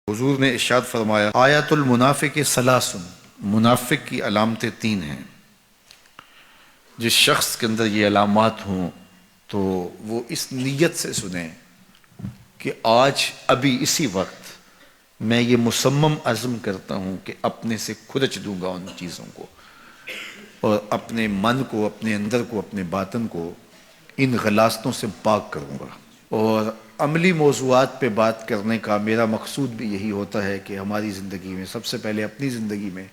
حضور نے ارشاد فرمایا آیات المنافق ثلاث، منافق کی علامتیں تین ہیں۔ جس شخص کے اندر یہ علامات ہوں تو وہ اس نیت سے سنیں کہ آج ابھی اسی وقت میں یہ مصمم عزم کرتا ہوں کہ اپنے سے کھرچ دوں گا ان چیزوں کو، اور اپنے من کو، اپنے اندر کو، اپنے باطن کو ان غلاظتوں سے پاک کروں گا۔ اور عملی موضوعات پہ بات کرنے کا میرا مقصود بھی یہی ہوتا ہے کہ ہماری زندگی میں سب سے پہلے اپنی زندگی میں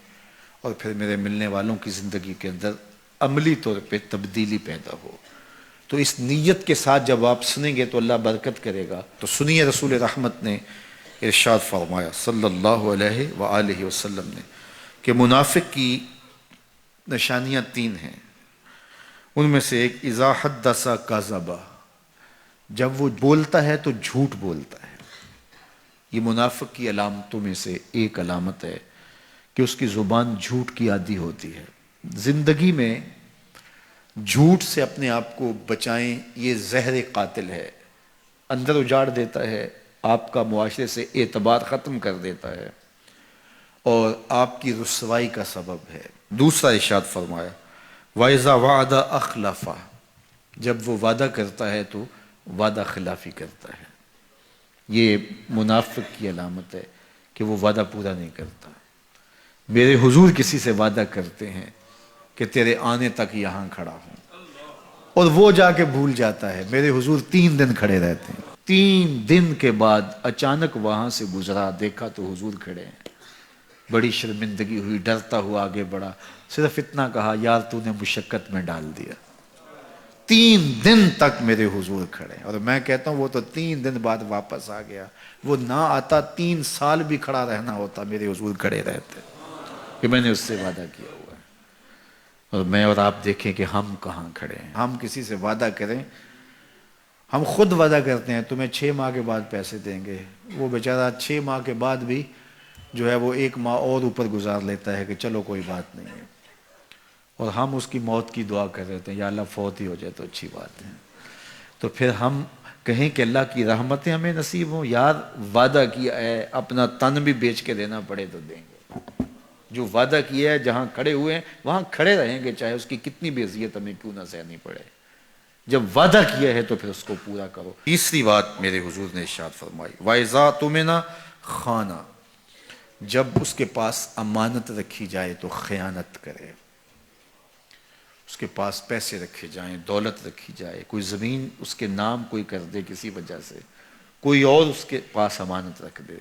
اور پھر میرے ملنے والوں کی زندگی کے اندر عملی طور پہ تبدیلی پیدا ہو۔ تو اس نیت کے ساتھ جب آپ سنیں گے تو اللہ برکت کرے گا۔ تو سنیے رسول رحمت نے ارشاد فرمایا صلی اللہ علیہ وآلہ وسلم نے کہ منافق کی نشانیاں تین ہیں۔ ان میں سے ایک اذا حدث کذب، جب وہ بولتا ہے تو جھوٹ بولتا ہے۔ یہ منافق کی علامتوں میں سے ایک علامت ہے کہ اس کی زبان جھوٹ کی عادی ہوتی ہے۔ زندگی میں جھوٹ سے اپنے آپ کو بچائیں، یہ زہر قاتل ہے، اندر اجاڑ دیتا ہے، آپ کا معاشرے سے اعتبار ختم کر دیتا ہے اور آپ کی رسوائی کا سبب ہے۔ دوسرا ارشاد فرمایا وَإِذَا وَعَدَ أَخْلَفَ، جب وہ وعدہ کرتا ہے تو وعدہ خلافی کرتا ہے۔ یہ منافق کی علامت ہے کہ وہ وعدہ پورا نہیں کرتا۔ میرے حضور کسی سے وعدہ کرتے ہیں کہ تیرے آنے تک یہاں کھڑا ہوں، اور وہ جا کے بھول جاتا ہے۔ میرے حضور 3 دن کھڑے رہتے ہیں، 3 دن کے بعد اچانک وہاں سے گزرا، دیکھا تو حضور کھڑے ہیں۔ بڑی شرمندگی ہوئی، ڈرتا ہوا آگے بڑھا، صرف اتنا کہا یار تو نے مشقت میں ڈال دیا۔ 3 دن تک میرے حضور کھڑے، اور میں کہتا ہوں وہ تو 3 دن بعد واپس آ گیا۔ وہ نہ آتا 3 سال بھی کھڑا رہنا ہوتا، میرے حضور کھڑے رہتے کہ میں نے اس سے وعدہ کیا ہوا ہے۔ اور میں اور آپ دیکھیں کہ ہم کہاں کھڑے ہیں۔ ہم کسی سے وعدہ کریں، ہم خود وعدہ کرتے ہیں تمہیں 6 ماہ کے بعد پیسے دیں گے، وہ بیچارہ 6 ماہ کے بعد بھی جو ہے وہ 1 ماہ اور اوپر گزار لیتا ہے کہ چلو کوئی بات نہیں ہے، اور ہم اس کی موت کی دعا کر رہے ہیں یا اللہ فوت ہی ہو جائے تو اچھی بات ہے۔ تو پھر ہم کہیں کہ اللہ کی رحمتیں ہمیں نصیب ہوں، یار وعدہ کیا ہے اپنا تن بھی بیچ کے دینا پڑے تو دیں گے۔ جو وعدہ کیا ہے جہاں کھڑے ہوئے ہیں وہاں کھڑے رہیں گے، چاہے اس کی کتنی بھی اذیت ہمیں کیوں نہ سہنی پڑے۔ جب وعدہ کیا ہے تو پھر اس کو پورا کرو۔ تیسری بات میرے حضور نے ارشاد فرمائی وَإِذَا تُؤْمِنَ خَانَ، جب اس کے پاس امانت رکھی جائے تو خیانت کرے۔ اس کے پاس پیسے رکھے جائیں، دولت رکھی جائے، کوئی زمین اس کے نام کوئی کر دے کسی وجہ سے، کوئی اور اس کے پاس امانت رکھ دے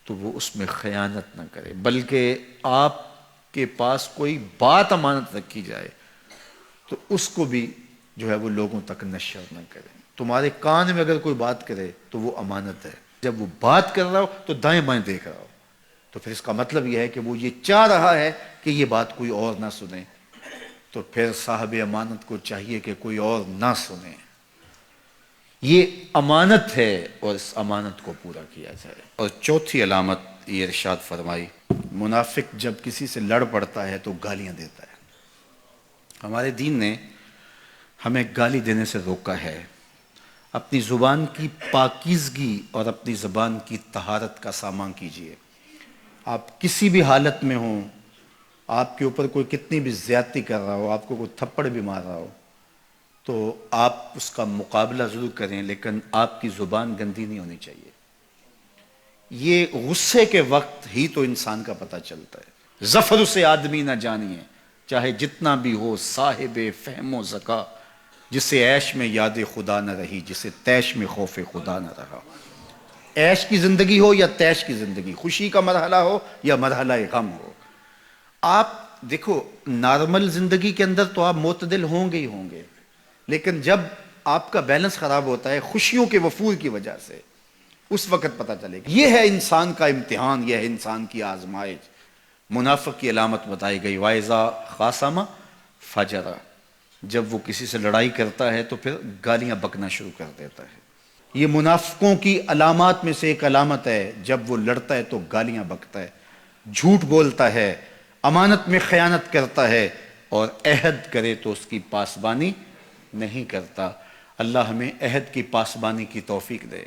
تو وہ اس میں خیانت نہ کرے، بلکہ آپ کے پاس کوئی بات امانت رکھی جائے تو اس کو بھی جو ہے وہ لوگوں تک نشر نہ کرے۔ تمہارے کان میں اگر کوئی بات کرے تو وہ امانت ہے، جب وہ بات کر رہا ہو تو دائیں بائیں دیکھ رہا ہو، تو پھر اس کا مطلب یہ ہے کہ وہ یہ چاہ رہا ہے کہ یہ بات کوئی اور نہ سنے، تو پھر صاحب امانت کو چاہیے کہ کوئی اور نہ سنے۔ یہ امانت ہے اور اس امانت کو پورا کیا جائے۔ اور چوتھی علامت یہ ارشاد فرمائی منافق جب کسی سے لڑ پڑتا ہے تو گالیاں دیتا ہے۔ ہمارے دین نے ہمیں گالی دینے سے روکا ہے۔ اپنی زبان کی پاکیزگی اور اپنی زبان کی طہارت کا سامان کیجیے۔ آپ کسی بھی حالت میں ہوں، آپ کے اوپر کوئی کتنی بھی زیادتی کر رہا ہو، آپ کو کوئی تھپڑ بھی مار رہا ہو، تو آپ اس کا مقابلہ ضرور کریں، لیکن آپ کی زبان گندی نہیں ہونی چاہیے۔ یہ غصے کے وقت ہی تو انسان کا پتہ چلتا ہے۔ ظفر اسے آدمی نہ جانیے چاہے جتنا بھی ہو صاحب فہم و ذکا، جسے عیش میں یاد خدا نہ رہی، جسے تیش میں خوف خدا نہ رہا۔ عیش کی زندگی ہو یا تیش کی زندگی، خوشی کا مرحلہ ہو یا مرحلہ غم ہو، آپ دیکھو نارمل زندگی کے اندر تو آپ معتدل ہوں گے ہی ہوں گے، لیکن جب آپ کا بیلنس خراب ہوتا ہے خوشیوں کے وفور کی وجہ سے، اس وقت پتہ چلے گا۔ یہ ہے انسان کا امتحان، یہ ہے انسان کی آزمائش۔ منافق کی علامت بتائی گئی وَإِذَا خَاصَمَ فَجَرَ، جب وہ کسی سے لڑائی کرتا ہے تو پھر گالیاں بکنا شروع کر دیتا ہے۔ یہ منافقوں کی علامات میں سے ایک علامت ہے، جب وہ لڑتا ہے تو گالیاں بکتا ہے، جھوٹ بولتا ہے، امانت میں خیانت کرتا ہے، اور عہد کرے تو اس کی پاسبانی نہیں کرتا۔ اللہ ہمیں عہد کی پاسبانی کی توفیق دے۔